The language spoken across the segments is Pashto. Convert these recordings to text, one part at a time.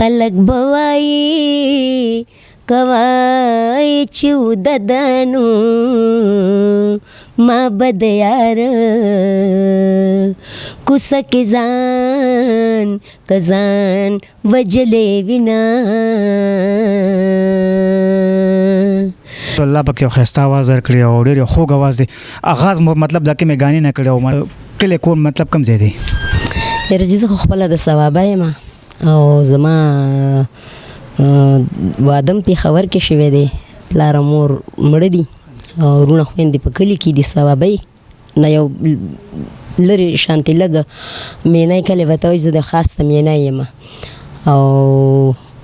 خلق بوایی کوای چې وددانو ما بد یار کوڅه کې ځان کزان وجلې وینا الله پکې ښایسته آواز درکړی او ډېر خوږ آواز دی. آغاز مو مطلب دا کې مې غانې نه کړی او کلی کور مطلب کوم ځای دی؟ یاره چې زه خو خپله د ثوابه یم او زما واده م پېښور کې شوی دی. پلار او مور مړه دي او وروڼه خویندې په کلي کې دي. ثوابۍ نه یو لرې شانتې لږ مینی کلی به ته وایي زه د خاص ته مینی یم او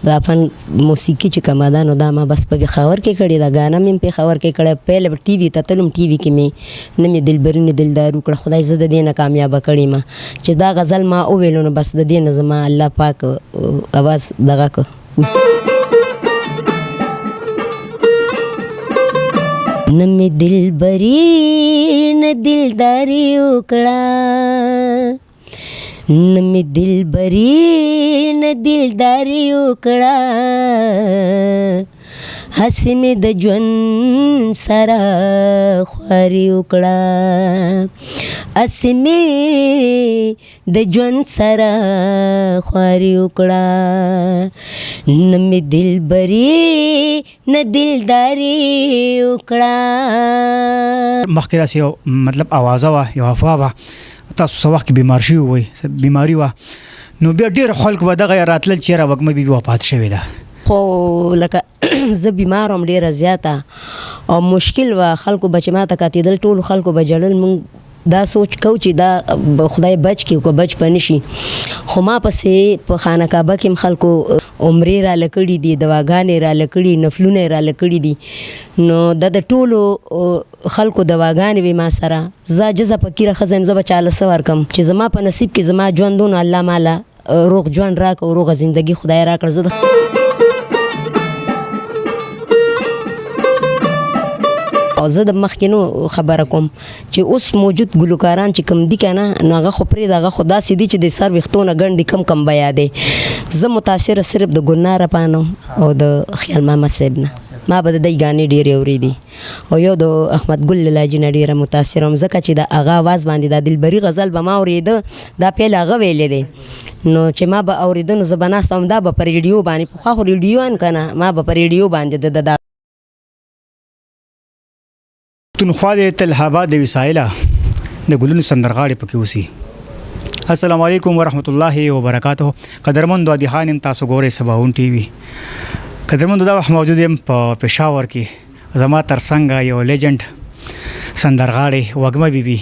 د فن موسیقي چې کومه ده نو دا ما بس په پېښور کې کړې ده. ګانا مې پېښور کې کړی. پهله به ټي وي ته تلم. ټي وي کې مې نه مې دلبري نه دلدار وکړه. خدای زه د دې نه کامیابه کړې م چې دا غزل ما وویلو نو بس د دې نه زما الله پاک اواز دغه که نه مې دلبري نه دلداري وکړه نه مې دلبري نه دلداري وکړه هسې مې د ژوند سره خواري وکړه هسې مې د ژوند سره خواري وکړه نه مې دلبري نه دلداري وکړه. مخکې داسې یو مطلب اوازه وه یو افوا وه تاسو څه وخت کې بیمار شوي وئ بیماري وه نو بیا ډېر خلکو به دغه راتلل چېرې وږمه بیبي وفات شوې ده خو لکه زه بیمار وم ډېره زیاته او مشکل وه. خلکو به چې ما ته کتېدل ټولو خلکو به ژړل. موږ دا سوچ کو چې دا خدای بچ کړي که بچ به نه شي. خو ما پسې په خانه کعبه کې هم خلکو عمرې راله کړي دي دواګانې راله کړي نفلونه یې راله کړي دي نو دا د ټولو خلکو دواګانې وې ما سره. زه عاجزه فقیره ښځه یم. زه به چاله څه ورکړم چې زما په نصیب کې زما ژوند و نو الله ماله روغ ژوند راکړه او روغه زندګي خدای راکړه. زه او زه د مخکینو خبره کوم چې اوس موجود ګلوکاران چې کم دي که نه نو هغه خو پرېږده هغه خو داسې دي چې د سر ویښتو نه ګڼ دي کم به یادې. زه متاثره صرف د ګلنار پانو او د خیال محمد صاحب نه. ما به د دی ګانې ډېرې اورېدي او یو د احمد ګل لاجي نه ډېره متاثره وم ځکه چې د هغه اواز باندې دا دلبري غزل به ما اورېده دا پیل هغه ویلی دی نو چې ما به اورېده نو زه به ناسته وم دا به په ریډیو باندې پخوا خو ریډیو ان که نه ما به په ریډیو باندې د پښتونخوا د تل آباد د وسایله د ګلونو سندرغاړي پکې اوسي. السلام علیکم ورحمت الله وبرکاته. قدرمندو عادیخان تاسو ګورئ سباون ټي وي. قدرمندو دا وخت موجود یم په پېښور کې. زما ترڅنګ یو لیجنډ سندرغاړی وږمه بیبي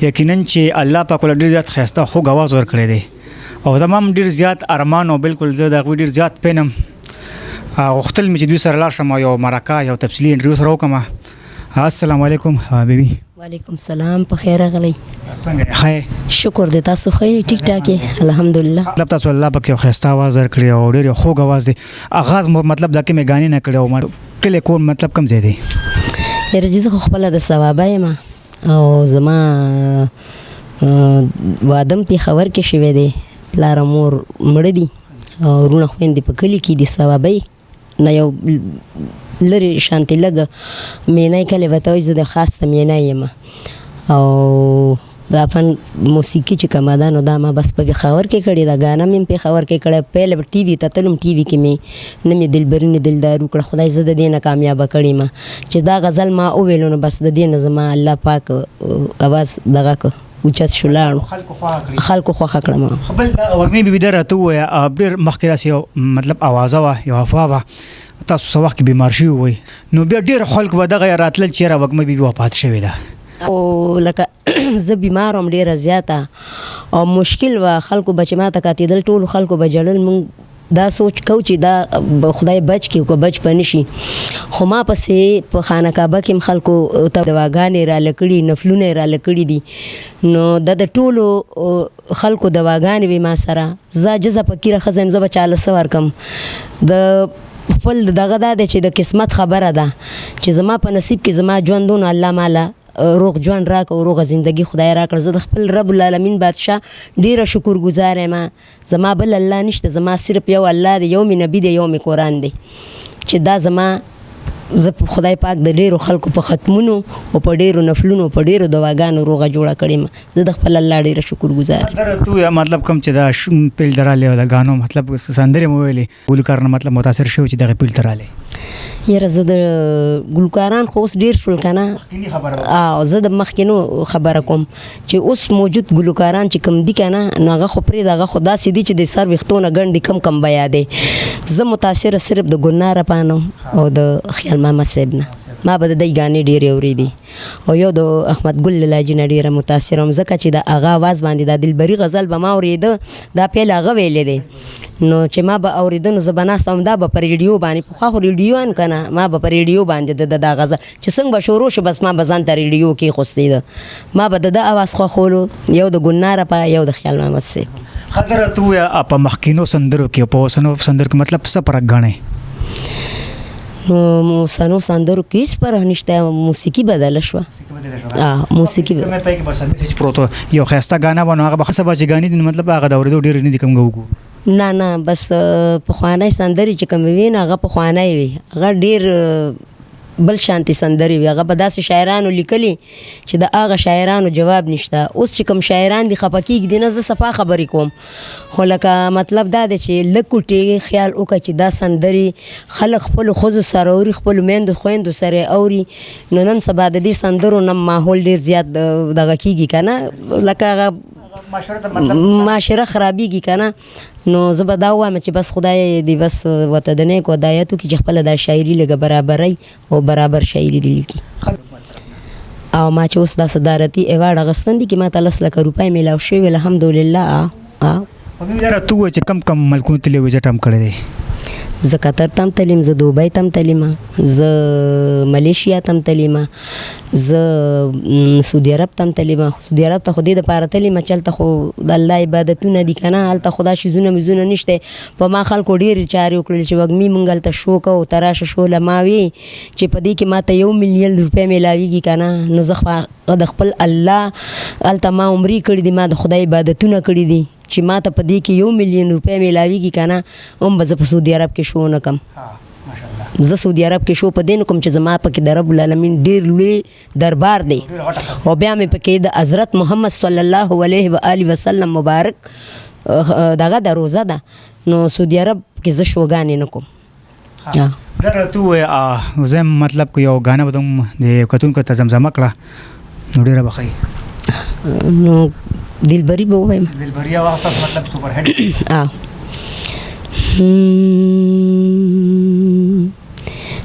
یقینا چې الله پاک ولې ډېر زیات ښایسته خوږ اواز ورکړی دی او زما هم ډېر زیات ارمان او بالکل زه د هغوی ډېر زیات پینم غوښتل مې چې دوی سره لاړ شم او یو مرکه یو تفصیلي انټرویو سره وکړم. السلام علیکم بیبي. وعلیکم السلام. په خیر راغلی. څنګه یې؟ شکر دی. تاسو ښه یې؟ ټیک ټاک یې الحمدلله. مطلب تاسو الله پاک یو ښایسته آواز درکړی او ډېر خوږ آواز دی. آغاز مو مطلب دا کې مې غانې نه کړی او کلی کور مطلب کوم ځای دی؟ یاره چې زه خو خپله د ثوابه یم او زما واده م پېښور کې شوی دی. پلار او مور مړه دي او وروڼه خویندې په کلي کې دي. ثوابۍ نه یو لرې شانتې لږ مینی کلی به ته وایي زه د خاص ته مینی یم او د فن موسیقي چې کومه ده نو دا ما بس په پېښور کې کړې ده. ګانا مې پېښور کې کړی. پهله به ټي وي ته تلم. ټي وي کې مې نه مې دلبري نه دلدار وکړه. خدای زه د دې نه کامیابه کړې م چې دا غزل ما وویلو نو بس د دې نه زما الله پاک اواز دغه که اوچت شو لاړو خلکو خوښه کړم. بل وږمې بیبي دا راته ووایه ډېر مخکې داسې یو مطلب اوازه وه یو افوا وه تاسو څه وخت کې بیمار شوي وئ نو بیا ډېر خلکو به دغه راتلل چېرې وږمه بیبي وفات شوې ده او لکه زه بیمار وم ډېره زیاته او مشکل وه. خلکو به چې ما ته کتېدل ټولو خلکو به ژړل. موږ دا سوچ کو چې دا خدای بچ کړي که بچ به نه شي. خو ما پسې په خانه کعبه کې هم خلکو ته دواګانې راله کړي نفلونه یې راله کړي دي نو دا د ټولو خلکو دواګانې وې ما سره. زه عاجزه فقیره ښځه یم. زه به چاله څه ورکړم. د خپل دغه دا دی چې د قسمت خبره ده چې زما په نصیب کې زما ژوند و نو الله ماله روغ ژوند راکړه او روغه زندګي خدای راکړه. زه د خپل رب العالمین بادشاه ډېره شکرګزار یم. زما بل الله نشته، زما صرف یو الله دی، یو مې نبي دی، یو مې قرآن دی چې دا زما زه په خدای پاک د ډېرو خلکو په ختمونو او په ډېرو نفلونو په ډېرو دواګانو روغه جوړه کړې م. زه د خپل الله ډېره شکرګزار. در تو مطلب کوم چې دا پیل دراله او د غانو مطلب سندره مو ویلې ګلوکار نه مطلب متاثر شو چې دغه پیل دراله یاره زه د ګلوکاران خو اوس ډېر شول که نه. زه د مخکینو خبره کوم چې اوس موجود ګلوکاران چې کوم دي که نه نو هغه خو پرېږده، هغه خو داسې دي چې د سر ویښتو نه ګڼ دي کم بیا دی. زه متاثره صرف د ګلنار پانو او د خیال محمد صاحب نه. ما به د دی ګانې ډېرې اورېدې او یو د احمد ګل له لاجې نه ډېره متاثره وم ځکه چې د هغه اواز باندې دا دلبري غزل به ما اورېده، دا پیل هغه ویلی دی نو چې ما به اورېده نو زه به ناسته وم، دا به په ریډیو باندې پخوا خو ریډیو که نه ما به په ریډیو باندې د دا غزل چې څنګه به شروع شو بس ما به ځان ته ریډیو کېښوستېده، ما به د ده اواز خوښولو، یو د ګلناره په یو د خیال محمد صاحب. خبره تو په مخکینو سندرو کې په اوسنو سندرو کې مطلب څه فرق ګڼئ؟ نو اوسنو سندرو کې هېڅ فرق نشته، موسیقي بدله شوه. موسیقي پروتو یو ښایسته ګانا به نو هغه به ښه سبا چې ګانې دي مطلب هغه د اورېدو ډېرې نه دي کوم وګورو. نه بس پخوانی سندرې چې کومې وي نه هغه پخوانی وي، هغه ډېر بل شانتي سندرې وي، هغه به داسې شاعرانو لیکلي چې د هغه شاعرانو جواب نشته. اوس چې کوم شاعران دي خفه کېږدي نه، زه صفا خبرې کوم خو لکه مطلب دا دی چې لږ کوټې خیال وکړه چې دا سندرې خلک خپلو ښځو سره اوري، خپلو میندو خویندو سره اوري، نو نن سبا د دې سندرو نه ماحول ډېر زیات دغه کېږي که نه، لکه هغه معاشره خرابېږي که نه. نو زه به دا ووایم چې بس خدای دې بس ورته د نیکو هدایت وکړي چې خپله دا شاعري لږه برابرۍ او برابر شاعري دې لیکي. او ما چې اوس دا صدارتي ایوارډ اخیستن دي کې ما ته 10 لکه روپۍ میلاو شوي الحمدلله. یاره تو چې کم ملکونو تللی وزټ هم کړی دی؟ زه قطر ته هم تلیم، زه دوبۍ ته هم تلیم، زه ملیشیا ته هم تلیم، زه سعودي عرب ته هم تلیم. سعودي عرب ته خو دې دپاره تلیم چې هلته خو د الله عبادتونه دي که نه، هلته خو دا شیزونه میزونه نشته. په ما خلکو ډېرې چارې وکړلې چې وږمې مونږ هلته شو کوو، ته راشه شوله ما وې چې په دې کې ما ته 1 ملیون روپۍ میلاویږي که نه، نو زه د خپل الله هلته ما عمرې کړي دي، ما د خدای عبادتونه کړي دي چې ما ته په دې کې 1 ملیون روپۍ میلاویږي که نه، هم به زه په سعودي عرب کې شو نه کم. زه سعودي عرب کې شو په دې نه کوم چې زما پکې د رب العالمین ډېر لوی دربار دی او بیا مې پکې د حضرت محمد صلی الله علیه و آله وسلم مبارک دغه د روزه ده، نو سعودي عرب کې زه شوګانې نه کوم. در تو زه مطلب که یو ګانه به دوم د کتونکو ته زمزمه کړه نو ډېره به ښه نو دلبري به ووایم. دلبري اواز تاسو مطلب سوپر هډ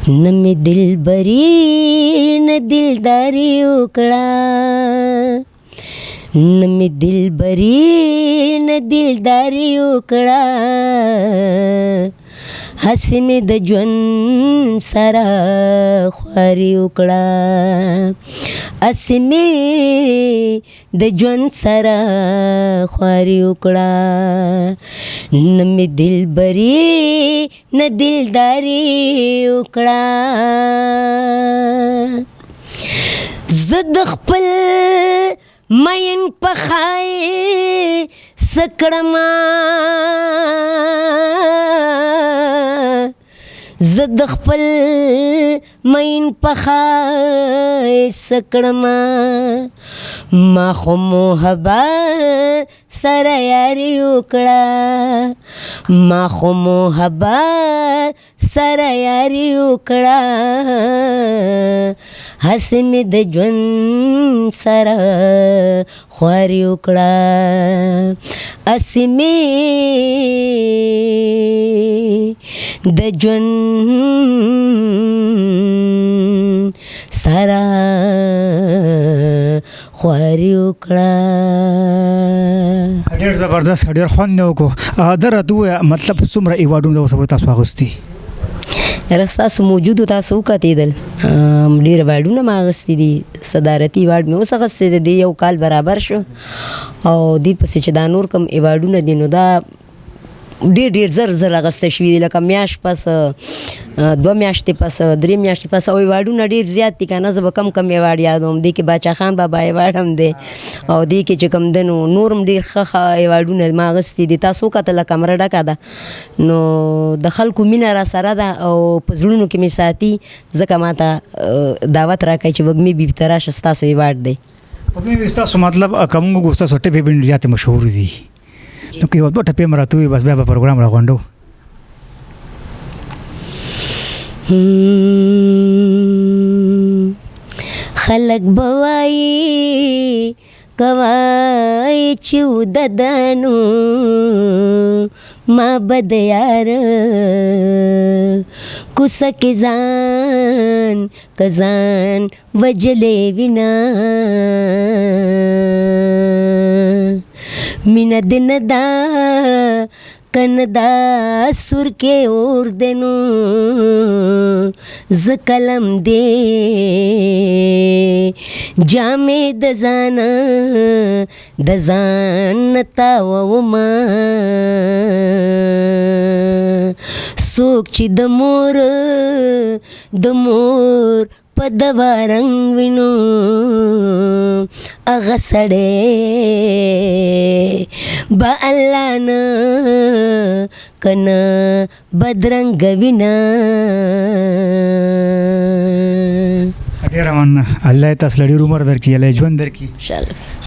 نه مې دلبري نه دلداري وکړه، نه مې دلبري نه دلداري وکړه، هسې مې د ژوند سره خواري وکړه، هسې مې د ژوند سره خواري وکړه، نه مې دلبري نه دلداري وکړه. زه د خپل مین په ښایسته کړمه، زه د خپل مین په ښایسته کړمه، ما خو محبت سره یاري وکړه، ما خو محبت سره یاري وکړه، هسې مې د ژوند سره خواري وکړه، هسې مې د ژوند سره خواري وکړه. ډېر زبردست، ډېر خوند وکړو. در تو مطلب څومره ایوارډونه اوس به تاسو اخیستي؟ یاره ستاسو موجودو تاسو وکتېدل ډېر ایوارډونه ما اخیستي دي، صدارتي ایوارډ مې اوس اخیستی دی، یو کال برابر شو او دې پسې چې دا نور کوم ایوارډونه دي نو دا ډېر ډېر زر زر اغسته شوي دي لکه میاشت پس 2 میاشتې پس 3 میاشتې پس او ایوارډونه ډېر زیات دي که نه زه به کم کم ایوارډ یادوم دې کې باچا خان بابا ایوارډ هم دی او دې کې چې کوم دی نو نور هم ډېر ښه ښه ایوارډونه ما اغوستي دي تاسو وکتله کمره ډکه ده نو د خلکو مینه را سره ده او په زړونو کې مې ساتي ځکه ما ته دعوت راکوي چې وږمې بیبي ته راشه ستاسو ایوارډ دی وږمې بیبي ستاسو مطلب که موږ وګورو ستاسو ټپې به زیاتې مشهور دي نو که یو دوه ټپې م راته ووایي بس بیا به پروګرام راغونډو خلق بوای کوای چې وددانو ما بد یار کوڅه کې ځان کزان وجلې وینا مینا دن دا کندا سر کې اور دینو ز کلم دې جامې د ځان تاو ما څوک چې د مور په دوا رنګ وینو هغه سړی به الله نه کنه بدرنګ وینا ډېره مننه الله یې تاسو له ډېر عمر درکړي الله یې ژوند درکړي انشاءالله